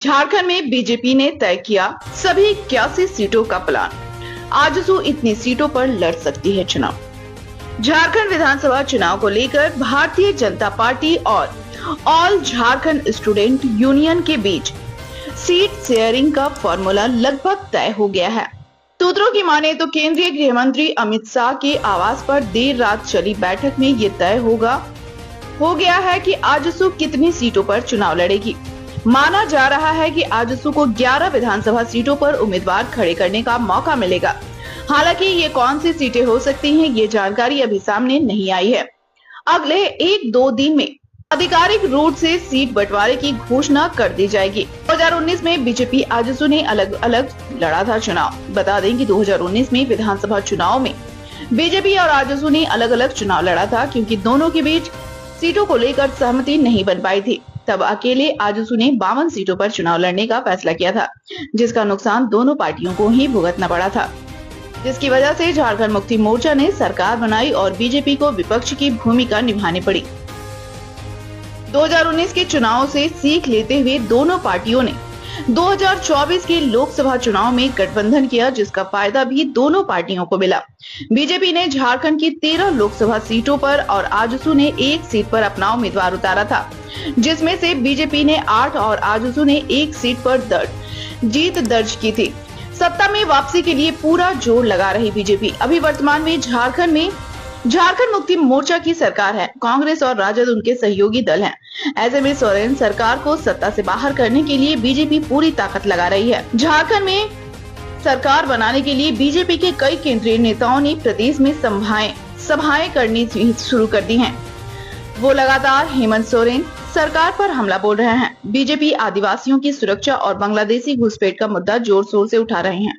झारखंड में बीजेपी ने तय किया सभी 81 सीटों का प्लान। आजसू इतनी सीटों पर लड़ सकती है चुनाव। झारखंड विधानसभा चुनाव को लेकर भारतीय जनता पार्टी और ऑल झारखंड स्टूडेंट यूनियन के बीच सीट शेयरिंग का फॉर्मूला लगभग तय हो गया है। सूत्रों की माने तो केंद्रीय गृह मंत्री अमित शाह के आवास पर देर रात चली बैठक में ये तय हो गया है कि आजसू कितनी सीटों पर चुनाव लड़ेगी। माना जा रहा है कि आजसू को 11 विधानसभा सीटों पर उम्मीदवार खड़े करने का मौका मिलेगा। हालांकि ये कौन सी सीटें हो सकती हैं, ये जानकारी अभी सामने नहीं आई है। अगले 1-2 दिन में आधिकारिक रूप से सीट बंटवारे की घोषणा कर दी जाएगी। 2019 में बीजेपी आजसू ने अलग अलग लड़ा था चुनाव। बता दें कि 2019 में विधानसभा चुनाव में बीजेपी और आजसू ने अलग अलग चुनाव लड़ा था, क्योंकि दोनों के बीच सीटों को लेकर सहमति नहीं बन पाई थी। तब अकेले आजसू ने 52 सीटों पर चुनाव लड़ने का फैसला किया था, जिसका नुकसान दोनों पार्टियों को ही भुगतना पड़ा था, जिसकी वजह से झारखंड मुक्ति मोर्चा ने सरकार बनाई और बीजेपी को विपक्ष की भूमिका निभानी पड़ी। 2019 के चुनाव से सीख लेते हुए दोनों पार्टियों ने 2024 के लोकसभा चुनाव में गठबंधन किया, जिसका फायदा भी दोनों पार्टियों को मिला। बीजेपी ने झारखंड की 13 लोकसभा सीटों पर और आजसू ने 1 सीट पर अपना उम्मीदवार उतारा था, जिसमें से बीजेपी ने 8 और आजसू ने 1 सीट पर जीत दर्ज की थी। सत्ता में वापसी के लिए पूरा जोर लगा रही बीजेपी अभी वर्तमान में झारखंड मुक्ति मोर्चा की सरकार है। कांग्रेस और राजद उनके सहयोगी दल हैं। ऐसे में सोरेन सरकार को सत्ता से बाहर करने के लिए बीजेपी पूरी ताकत लगा रही है। झारखंड में सरकार बनाने के लिए बीजेपी के कई केंद्रीय नेताओं ने प्रदेश में सभाएं करनी शुरू कर दी हैं। वो लगातार हेमंत सोरेन सरकार पर हमला बोल रहे हैं। बीजेपी आदिवासियों की सुरक्षा और बांग्लादेशी घुसपैठ का मुद्दा जोर शोर से उठा रहे हैं।